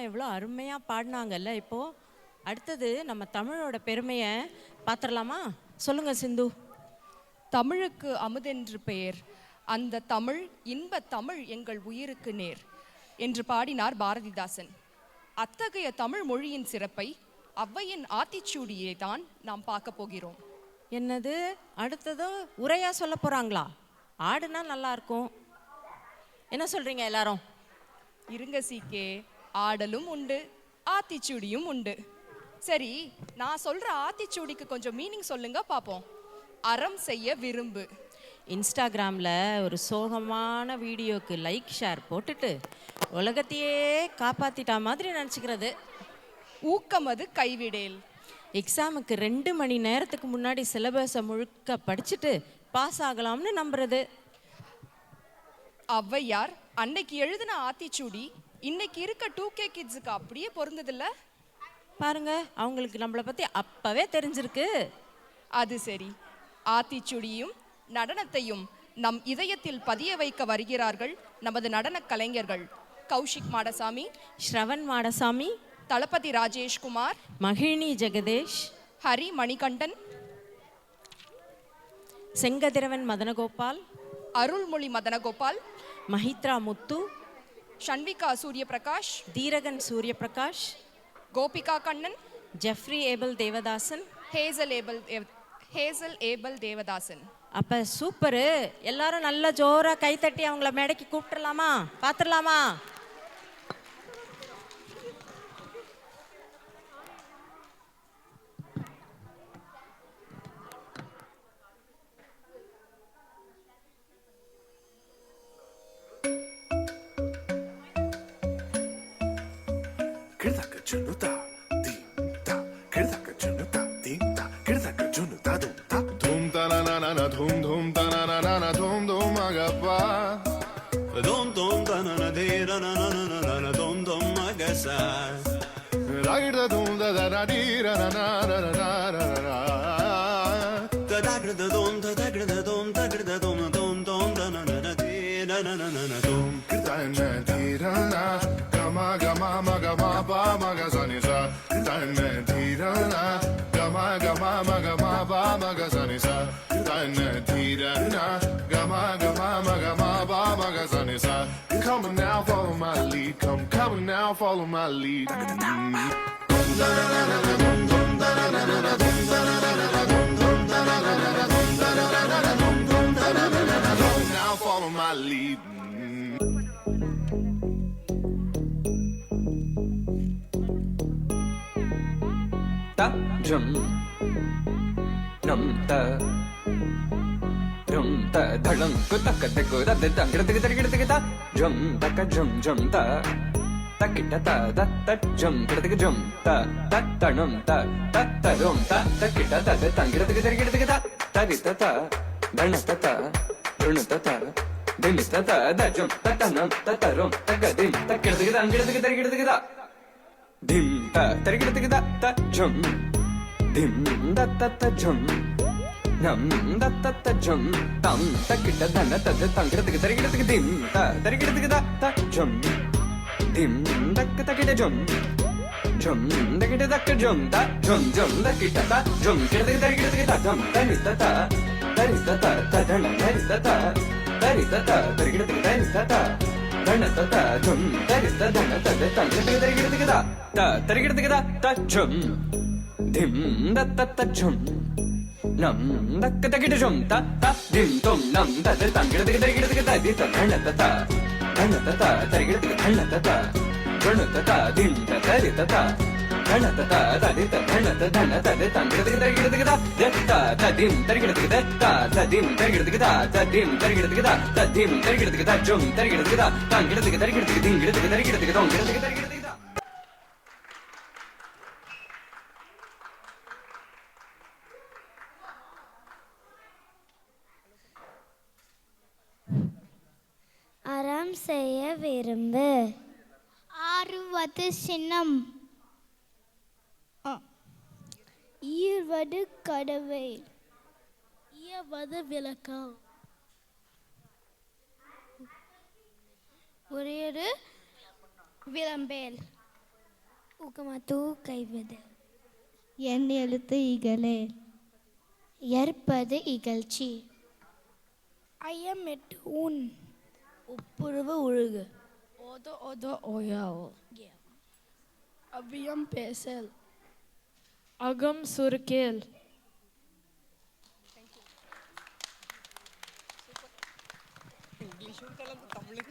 எவ்வளோ அருமையாக பாடினாங்கல்ல. இப்போது அடுத்தது நம்ம தமிழோட பெருமையை பார்த்துடலாமா? சொல்லுங்க சிந்து. தமிழுக்கு அமுதென்று பெயர், அந்த தமிழ் இன்ப தமிழ் எங்கள் உயிருக்கு நேர் என்று பாடினார் பாரதிதாசன். அத்தகைய தமிழ் மொழியின் சிறப்பை ஔவையின் ஆத்திச்சூடியை தான் நாம் பார்க்க போகிறோம். என்னது, அடுத்ததும் உரையா சொல்ல போகிறாங்களா? ஆடுனா நல்லா இருக்கும், என்ன சொல்கிறீங்க எல்லாரும்? இருங்க சீக்கே, ஆடலும் உண்டு ஆத்திச்சூடியும் உண்டு. சரி, நான் சொல்ற ஆத்திச்சூடிக்கு கொஞ்சம் மீனிங் சொல்லுங்க பாப்போம். அறம் செய்ய விரும்பு. இன்ஸ்டாகிராமில் ஒரு சோகமான வீடியோக்கு லைக் ஷேர் போட்டுட்டு உலகத்தையே காப்பாற்றிட்டா மாதிரி நினச்சிக்கிறது. ஊக்கமது கைவிடேல். எக்ஸாமுக்கு 2 மணி நேரத்துக்கு முன்னாடி சிலபஸை முழுக்க படிச்சுட்டு பாஸ் ஆகலாம்னு நம்புறது. ஔவையார் அன்னைக்கு எழுதின ஆத்திச்சூடி இன்னைக்கு இருக்க 2K கிட்ஸுக்கு அப்படியே பொருந்ததில்ல. பாருங்க, அவங்களுக்கு நம்மளை பற்றி அப்பவே தெரிஞ்சிருக்கு. அது சரி, ஆத்திச்சூடியும் நடனத்தையும் நம் இதயத்தில் பதிய வைக்க வருகிறார்கள் நமது நடன கலைஞர்கள் Kaushik Madasamy, Shravan Madasamy, Thalapathi Rajeshkumar, Magizhini Jagadesh, Hari Manikandan, Sengathiravan Madanagopal, Arulmozhi Madanagopal, Mahithra Muthu, Shanvika Suriyaprakash, Theeragan Suriyaprakash, Gopika Kannan, Jeffrey Abel Devadasan, Hazel Abel Devadasan. அப்ப சூப்பரு. எல்லாரும் நல்ல ஜோரா கைத்தட்டி அவங்கள மேடைக்கு கூப்பிட்டுலாமா? பார்த்துடலாமா? Come now, follow my lead. Come now, follow my lead. Now follow my lead. Ta jum nam ta rum ta dhalam ko tak tak ko da da gir ta jum tak jum jum ta takita ta da ta jum gir jum ta ta tanum ta ta rum ta takita ta da gir ta ta ri ta ta dana ta ta run ta ta dim ta ta da jum ta tanum ta rum ta ga dim ta gir ta dim ta gir ta jum dim da ta jum nam da ta jum tam takita dana ta da gir dim ta gir ta jum dim takita jum jum takita jum ta jum takita ta jum gir ta jum ta ni ta ta dana ta ta gir ta dana ta jum ta dana ta gir ta jum dim da ta jum nam takita jum ta dim tum nam ta gir ta di ta dana ta gir ta dana ta dim ta ri ta dana ta di ta dana ta gir ta dim ta gir ta dim ta gir ta dim ta gir ta jum ta gir ta dim gir ta அறம் செய்ய விரும்பு. ஆறுவது சினம், ஈர்வது கடவை, இயவது விளக்கம், ஒரேரு விளம்பேல். உகமத்து கைவது. என் எழுத்து இகழே. ஏற்பது இகழ்ச்சி. ஐயமெட்டு உன். ஒப்புரவு ஒழுகு. ஓதோ ஓதோ ஓயாவோ. அவ்வியம் Basel. அகம் சுருக்கேல். இங்கிலீஷும் கலந்து தமிழும்